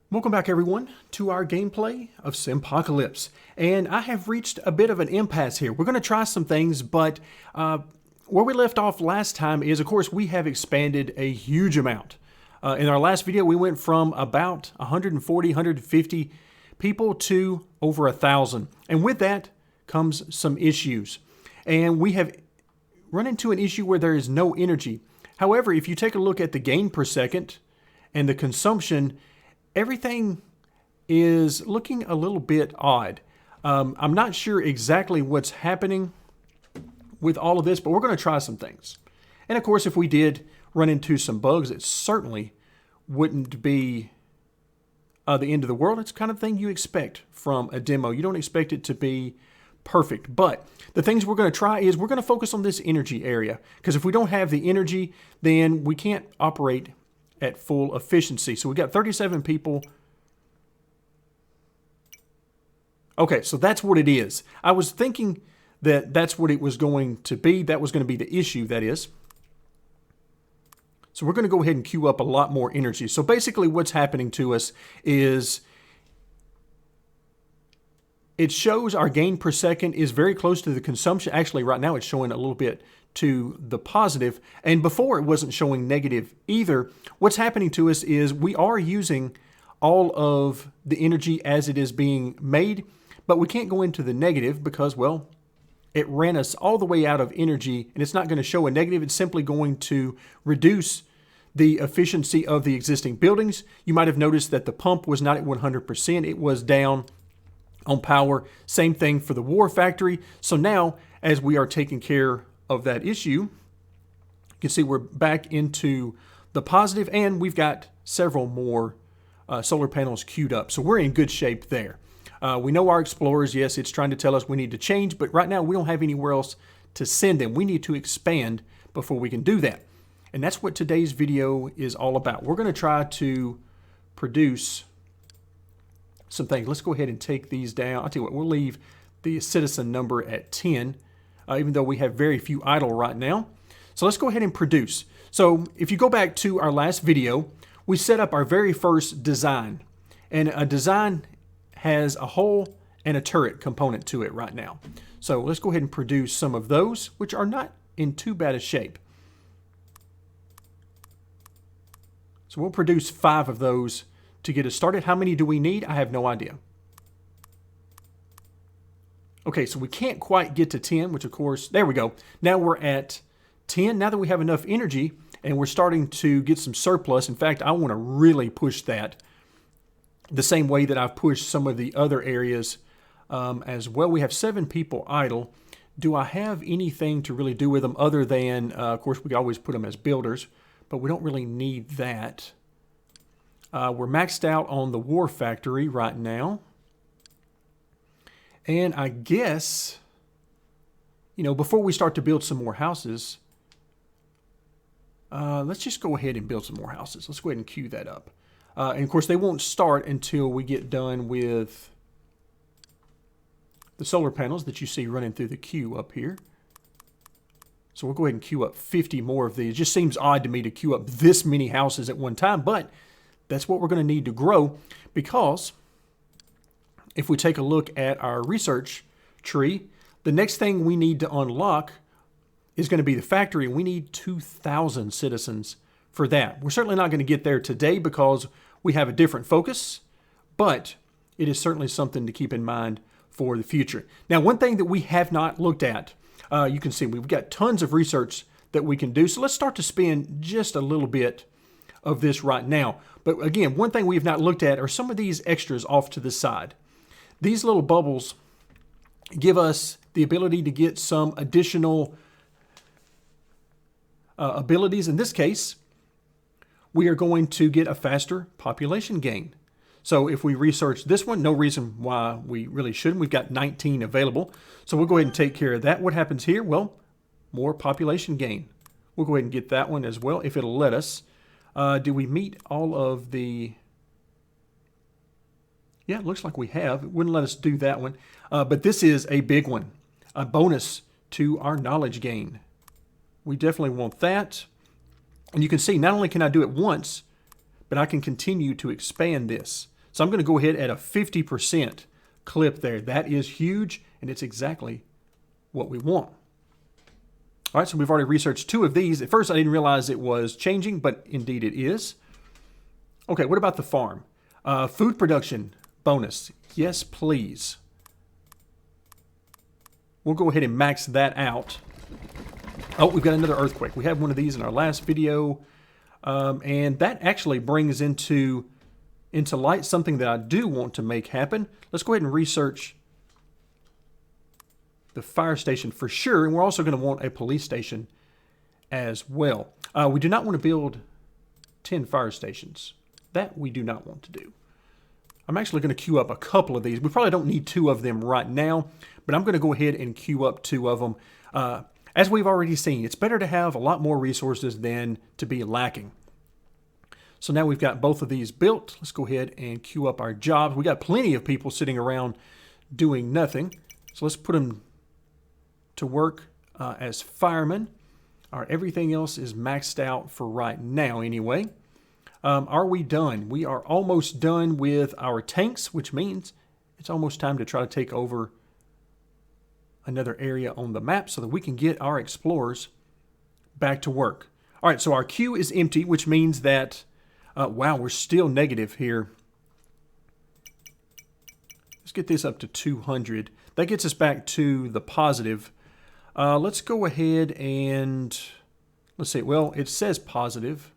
Welcome back everyone to our gameplay of Simpocalypse. And I have reached a bit of an impasse here. We're going to try some things, but where we left off last time is, of course, we have expanded a huge amount. In our last video, we went from about 140, 150 people to over 1,000. And with that comes some issues. And we have run into an issue where there is no energy. However, if you take a look at the gain per second and the consumption, everything is looking a little bit odd. I'm not sure exactly what's happening with all of this, but we're going to try some things. And of course, if we did run into some bugs, it certainly wouldn't be the end of the world. It's the kind of thing you expect from a demo. You don't expect it to be perfect. But the things we're going to try is we're going to focus on this energy area. Because if we don't have the energy, then we can't operate at full efficiency. So we got 37 people. Okay, so that's what it is. I was thinking that that's what it was going to be. That was going to be the issue, that is. So we're going to go ahead and queue up a lot more energy. So basically what's happening to us is it shows our gain per second is very close to the consumption. Actually, right now it's showing a little bit to the positive, and before it wasn't showing negative either. What's happening to us is we are using all of the energy as it is being made, but we can't go into the negative because, well, it ran us all the way out of energy, and it's not going to show a negative. It's simply going to reduce the efficiency of the existing buildings. You might have noticed that the pump was not at 100%. It was down on power. Same thing for the war factory. So now, as we are taking care of that issue, you can see we're back into the positive, and we've got several more solar panels queued up. So we're in good shape there. We know our explorers, yes, it's trying to tell us we need to change, but right now we don't have anywhere else to send them. We need to expand before we can do that. And that's what today's video is all about. We're going to try to produce some things. Let's go ahead and take these down. I'll tell you what, we'll leave the citizen number at 10, even though we have very few idle right now. So let's go ahead and produce. So if you go back to our last video, we set up our very first design. And a design has a hull and a turret component to it right now. So let's go ahead and produce some of those, which are not in too bad a shape. So we'll produce 5 of those to get us started. How many do we need? I have no idea. Okay, so we can't quite get to 10, which of course, there we go. Now we're at 10. Now that we have enough energy and we're starting to get some surplus. In fact, I want to really push that the same way that I've pushed some of the other areas as well. We have 7 people idle. Do I have anything to really do with them other than, of course, we always put them as builders, but we don't really need that. We're maxed out on the war factory right now. And I guess, you know, before we start to build some more houses, let's just go ahead and build some more houses. Let's go ahead and queue that up. And of course, they won't start until we get done with the solar panels that you see running through the queue up here. So we'll go ahead and queue up 50 more of these. It just seems odd to me to queue up this many houses at one time, but that's what we're going to need to grow, because if we take a look at our research tree, the next thing we need to unlock is going to be the factory, and we need 2,000 citizens for that. We're certainly not going to get there today because we have a different focus, but it is certainly something to keep in mind for the future. Now, one thing that we have not looked at, you can see we've got tons of research that we can do. So let's start to spend just a little bit of this right now. But again, one thing we have not looked at are some of these extras off to the side. These little bubbles give us the ability to get some additional abilities. In this case, we are going to get a faster population gain. So if we research this one, no reason why we really shouldn't. We've got 19 available. So we'll go ahead and take care of that. What happens here? Well, more population gain. We'll go ahead and get that one as well, if it'll let us. Do we meet all of the... Yeah, it looks like we have. It wouldn't let us do that one. But this is a big one. A bonus to our knowledge gain. We definitely want that. And you can see, not only can I do it once, but I can continue to expand this. So I'm going to go ahead at a 50% clip there. That is huge, and it's exactly what we want. All right, so we've already researched 2 of these. At first, I didn't realize it was changing, but indeed it is. Okay, what about the farm? Food production bonus. Yes, please. We'll go ahead and max that out. Oh, we've got another earthquake. We had one of these in our last video. And that actually brings into light something that I do want to make happen. Let's go ahead and research the fire station for sure. And we're also going to want a police station as well. We do not want to build 10 fire stations. That we do not want to do. I'm actually going to queue up a couple of these. We probably don't need 2 of them right now, but I'm going to go ahead and queue up 2 of them. As we've already seen, it's better to have a lot more resources than to be lacking. So now we've got both of these built. Let's go ahead and queue up our jobs. We got plenty of people sitting around doing nothing. So let's put them to work as firemen. All right, everything else is maxed out for right now anyway. Are we done? We are almost done with our tanks, which means it's almost time to try to take over another area on the map so that we can get our explorers back to work. All right, so our queue is empty, which means that, wow, we're still negative here. Let's get this up to 200. That gets us back to the positive. Let's go ahead and, let's see, well, it says positive.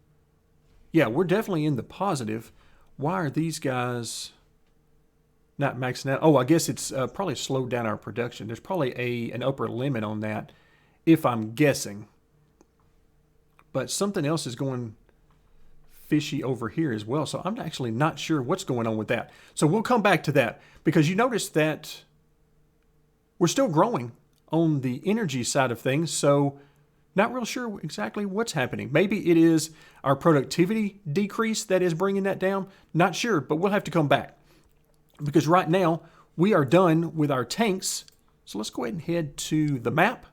Yeah, we're definitely in the positive. Why are these guys not maxing out? Oh, I guess it's probably slowed down our production. There's probably an upper limit on that, if I'm guessing. But something else is going fishy over here as well. So I'm actually not sure what's going on with that. So we'll come back to that because you notice that we're still growing on the energy side of things. So not real sure exactly what's happening. Maybe it is our productivity decrease that is bringing that down. Not sure, but we'll have to come back. Because right now, we are done with our tanks. So let's go ahead and head to the map.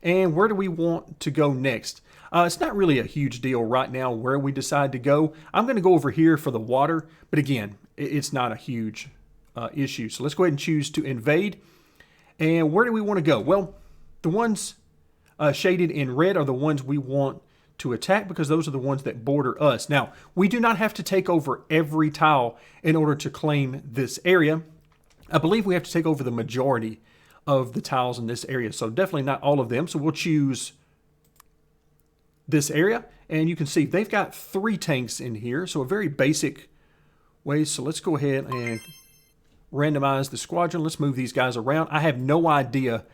And where do we want to go next? It's not really a huge deal right now where we decide to go. I'm going to go over here for the water. But again, it's not a huge issue. So let's go ahead and choose to invade. And where do we want to go? Well, the ones shaded in red are the ones we want to attack because those are the ones that border us. Now, we do not have to take over every tile in order to claim this area. I believe we have to take over the majority of the tiles in this area, so definitely not all of them. So we'll choose this area, and you can see they've got 3 tanks in here, so a very basic way. So let's go ahead and randomize the squadron. Let's move these guys around. I have no idea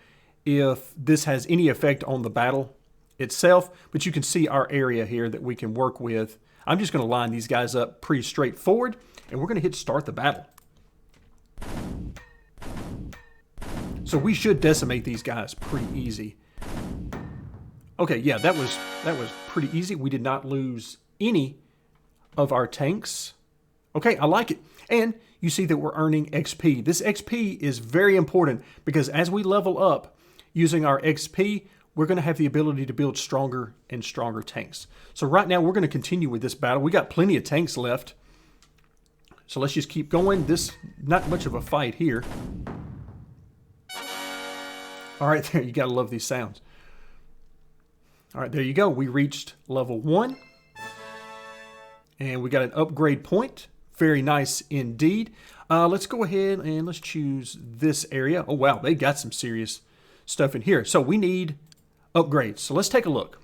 if this has any effect on the battle itself, but you can see our area here that we can work with. I'm just going to line these guys up pretty straightforward, and we're going to hit start the battle. So we should decimate these guys pretty easy. Okay, yeah, that was pretty easy. We did not lose any of our tanks. Okay, I like it. And you see that we're earning XP. This XP is very important because as we level up, using our XP, we're going to have the ability to build stronger and stronger tanks. So right now, we're going to continue with this battle. We got plenty of tanks left. So let's just keep going. This, not much of a fight here. All right, there, you got to love these sounds. All right, there you go. We reached level 1. And we got an upgrade point. Very nice indeed. Let's go ahead and let's choose this area. Oh, wow, they got some serious stuff in here. So we need upgrades. So let's take a look.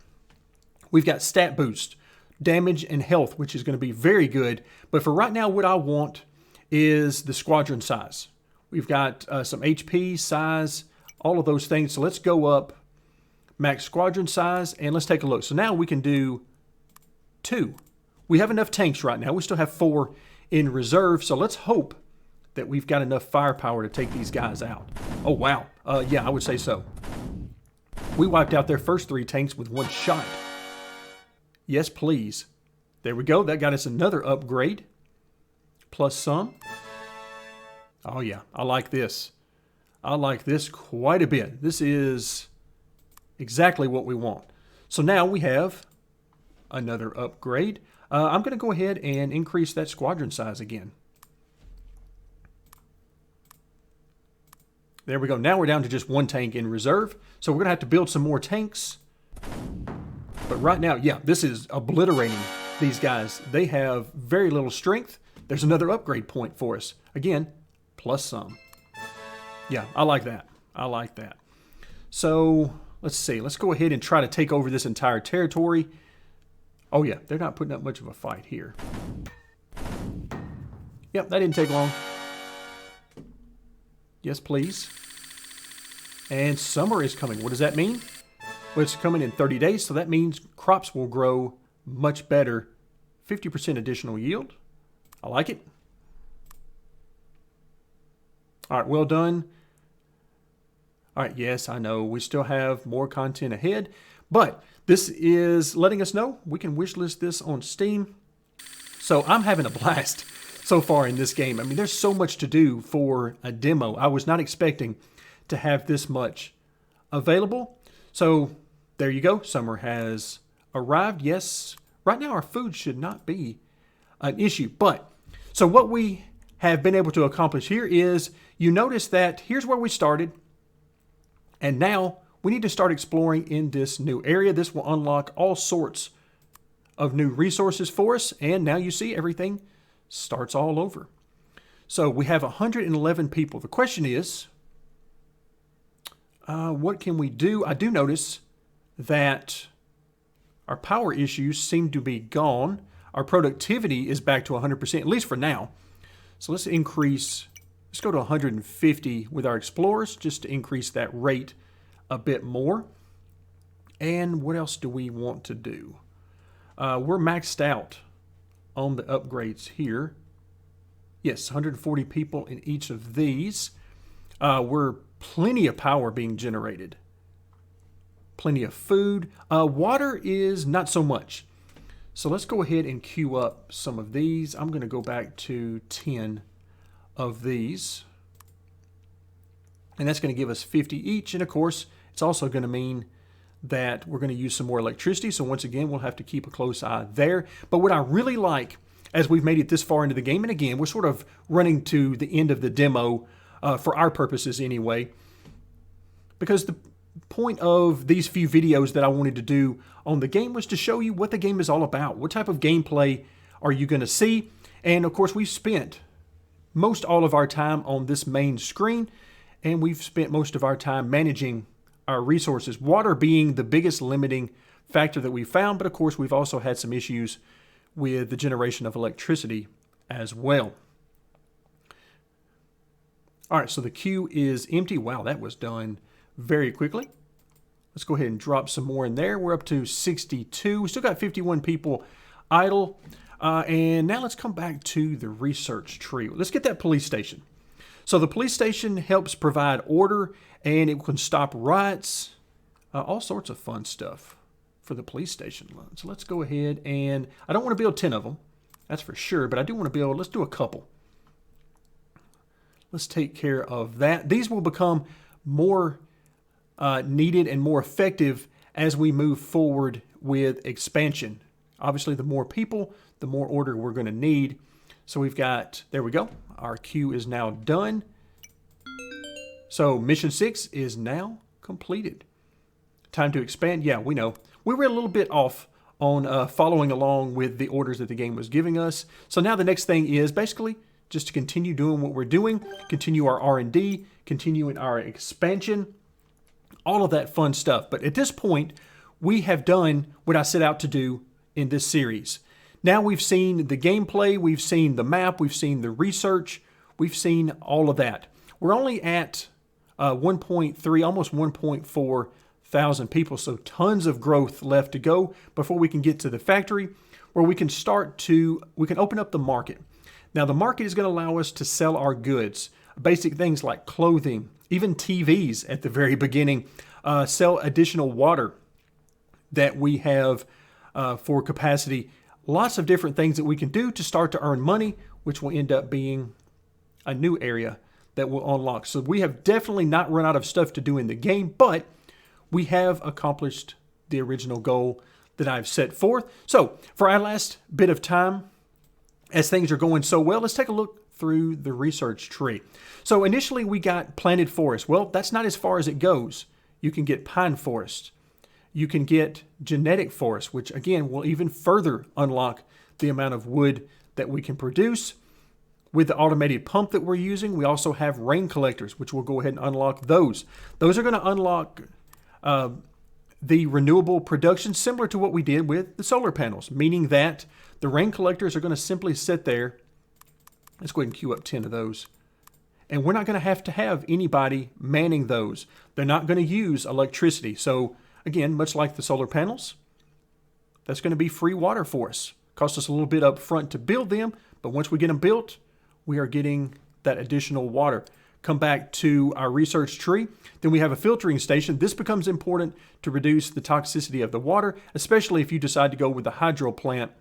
We've got stat boost, damage, and health, which is going to be very good. But for right now, what I want is the squadron size. We've got some HP, size, all of those things. So let's go up max squadron size, and let's take a look. So now we can do 2. We have enough tanks right now. We still have 4 in reserve. So let's hope that we've got enough firepower to take these guys out. Oh, wow. Yeah, I would say so. We wiped out their first 3 tanks with 1 shot. Yes, please. There we go. That got us another upgrade. Plus some. Oh, yeah. I like this. I like this quite a bit. This is exactly what we want. So now we have another upgrade. I'm going to go ahead and increase that squadron size again. There we go. Now we're down to just one tank in reserve. So we're going to have to build some more tanks. But right now, yeah, this is obliterating these guys. They have very little strength. There's another upgrade point for us. Again, plus some. Yeah, I like that. I like that. So let's see. Let's go ahead and try to take over this entire territory. Oh yeah, they're not putting up much of a fight here. Yep, that didn't take long. Yes, please. And summer is coming. What does that mean? Well, it's coming in 30 days, so that means crops will grow much better. 50% additional yield. I like it. All right, well done. All right, yes, I know we still have more content ahead, but this is letting us know we can wishlist this on Steam. So I'm having a blast so far in this game. I mean, there's so much to do for a demo. I was not expecting to have this much available. So there you go. Summer has arrived. Yes, right now our food should not be an issue. But so what we have been able to accomplish here is you notice that here's where we started. And now we need to start exploring in this new area. This will unlock all sorts of new resources for us. And now you see everything starts all over. So we have 111 people. The question is, what can we do? I do notice that our power issues seem to be gone. Our productivity is back to 100%, at least for now. So let's increase, let's go to 150 with our explorers just to increase that rate a bit more. And what else do we want to do? We're maxed out on the upgrades here. Yes, 140 people in each of these. We're plenty of power being generated. Plenty of food. Water is not so much. So let's go ahead and queue up some of these. I'm going to go back to 10 of these. And that's going to give us 50 each. And of course, it's also going to mean that we're going to use some more electricity. So once again, we'll have to keep a close eye there. But what I really like, as we've made it this far into the game, and again, we're sort of running to the end of the demo for our purposes anyway, because the point of these few videos that I wanted to do on the game was to show you what the game is all about. What type of gameplay are you going to see? And of course, we've spent most all of our time on this main screen, and we've spent most of our time managing our resources, water being the biggest limiting factor that we found. But of course, we've also had some issues with the generation of electricity as well. All right, so the queue is empty. Wow, that was done very quickly. Let's go ahead and drop some more in there. We're up to 62. We still got 51 people idle. And now let's come back to the research tree. Let's get that police station. So the police station helps provide order, and it can stop riots, all sorts of fun stuff for the police station. So let's go ahead and, I don't want to build 10 of them, that's for sure, but I do want to build, let's do a couple. Let's take care of that. These will become more needed and more effective as we move forward with expansion. Obviously, the more people, the more order we're going to need. So we've got, there we go. Our queue is now done. So mission 6 is now completed. Time to expand. Yeah, we know. We were a little bit off on following along with the orders that the game was giving us. So now the next thing is basically just to continue doing what we're doing, continue our R&D, continuing our expansion, all of that fun stuff. But at this point, we have done what I set out to do in this series. Now we've seen the gameplay, we've seen the map, we've seen the research, we've seen all of that. We're only at 1.3, almost 1.4 thousand people, so tons of growth left to go before we can get to the factory where we can open up the market. Now the market is going to allow us to sell our goods, basic things like clothing, even TVs at the very beginning, sell additional water that we have for capacity. Lots of different things that we can do to start to earn money, which will end up being a new area that will unlock. So we have definitely not run out of stuff to do in the game, but we have accomplished the original goal that I've set forth. So for our last bit of time, as things are going so well, let's take a look through the research tree. So initially we got planted forest. Well, that's not as far as it goes. You can get pine forest. You can get genetic forest, which again will even further unlock the amount of wood that we can produce. With the automated pump that we're using, we also have rain collectors, which will go ahead and unlock those. Those are going to unlock the renewable production similar to what we did with the solar panels, meaning that the rain collectors are going to simply sit there. Let's go ahead and queue up 10 of those. And we're not going to have anybody manning those. They're not going to use electricity. So again, much like the solar panels, that's going to be free water for us. Cost us a little bit up front to build them, but once we get them built, we are getting that additional water. Come back to our research tree. Then we have a filtering station. This becomes important to reduce the toxicity of the water, especially if you decide to go with the hydro plant,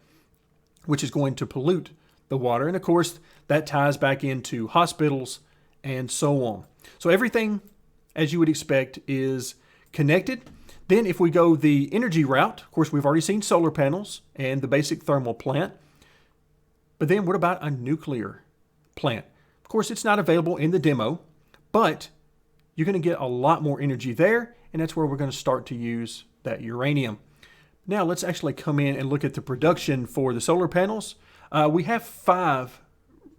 which is going to pollute the water. And of course, that ties back into hospitals and so on. So everything, as you would expect, is connected. Then if we go the energy route, of course, we've already seen solar panels and the basic thermal plant. But then what about a nuclear plant? Of course, it's not available in the demo, but you're going to get a lot more energy there, and that's where we're going to start to use that uranium. Now, let's actually come in and look at the production for the solar panels. We have 5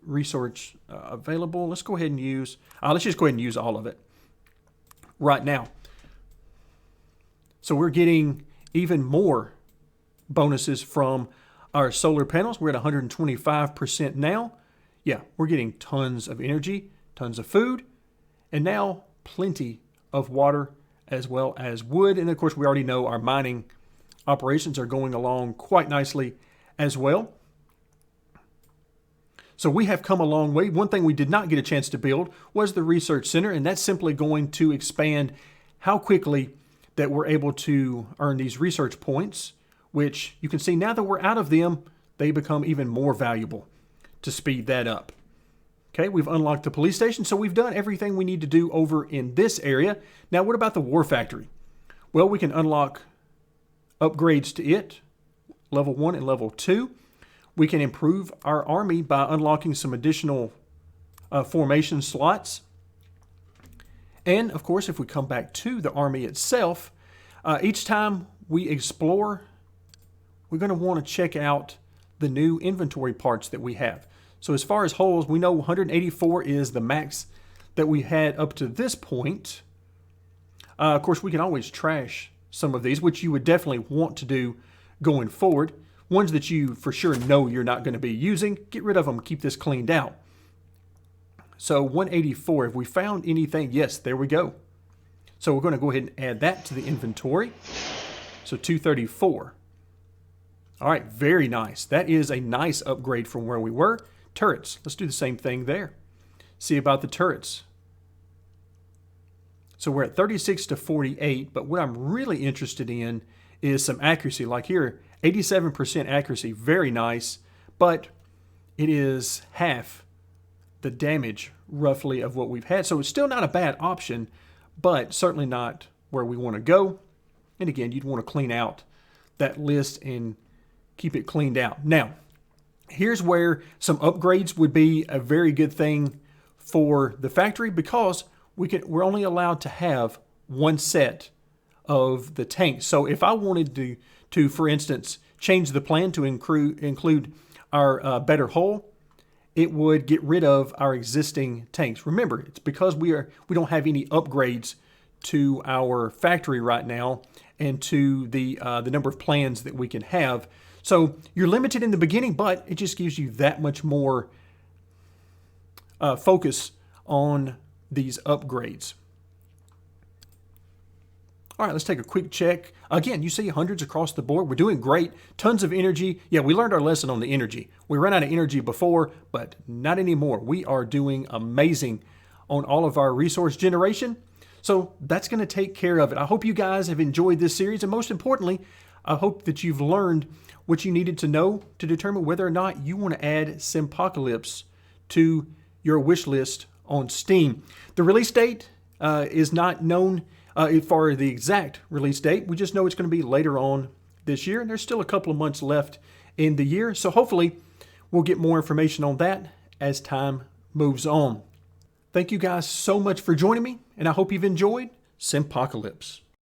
research available. Let's go ahead and use, let's just go ahead and use all of it right now. So we're getting even more bonuses from our solar panels. We're at 125% now. Yeah, we're getting tons of energy, tons of food, and now plenty of water as well as wood. And of course, we already know our mining operations are going along quite nicely as well. So we have come a long way. One thing we did not get a chance to build was the research center, and that's simply going to expand how quickly that we're able to earn these research points, which you can see now that we're out of them, they become even more valuable to speed that up. Okay, we've unlocked the police station, so we've done everything we need to do over in this area. Now, what about the war factory? Well, we can unlock upgrades to it, level 1 and level 2. We can improve our army by unlocking some additional formation slots. And of course, if we come back to the army itself, each time we explore, we're going to want to check out the new inventory parts that we have. So as far as holes, we know 184 is the max that we had up to this point. Of course, we can always trash some of these, which you would definitely want to do going forward. Ones that you for sure know you're not going to be using, get rid of them, keep this cleaned out. So 184, if we found anything, yes, there we go. So we're going to go ahead and add that to the inventory. So 234. All right, very nice. That is a nice upgrade from where we were. Turrets, let's do the same thing there. See about the turrets. So we're at 36 to 48, but what I'm really interested in is some accuracy. Like here, 87% accuracy, very nice, but it is half the damage roughly of what we've had. So it's still not a bad option, but certainly not where we want to go. And again, you'd want to clean out that list and keep it cleaned out. Now, here's where some upgrades would be a very good thing for the factory, because we're only allowed to have one set of the tanks. So if I wanted to for instance, change the plan to include our better hull, it would get rid of our existing tanks. Remember, it's because we don't have any upgrades to our factory right now and to the number of plans that we can have. So you're limited in the beginning, but it just gives you that much more focus on these upgrades. All right, let's take a quick check. Again, you see hundreds across the board. We're doing great. Tons of energy. Yeah, we learned our lesson on the energy. We ran out of energy before, but not anymore. We are doing amazing on all of our resource generation. So that's going to take care of it. I hope you guys have enjoyed this series, and most importantly, I hope that you've learned what you needed to know to determine whether or not you want to add Simpocalypse to your wish list on Steam. The release date is not known for the exact release date. We just know it's going to be later on this year, and there's still a couple of months left in the year. So hopefully we'll get more information on that as time moves on. Thank you guys so much for joining me, and I hope you've enjoyed Simpocalypse.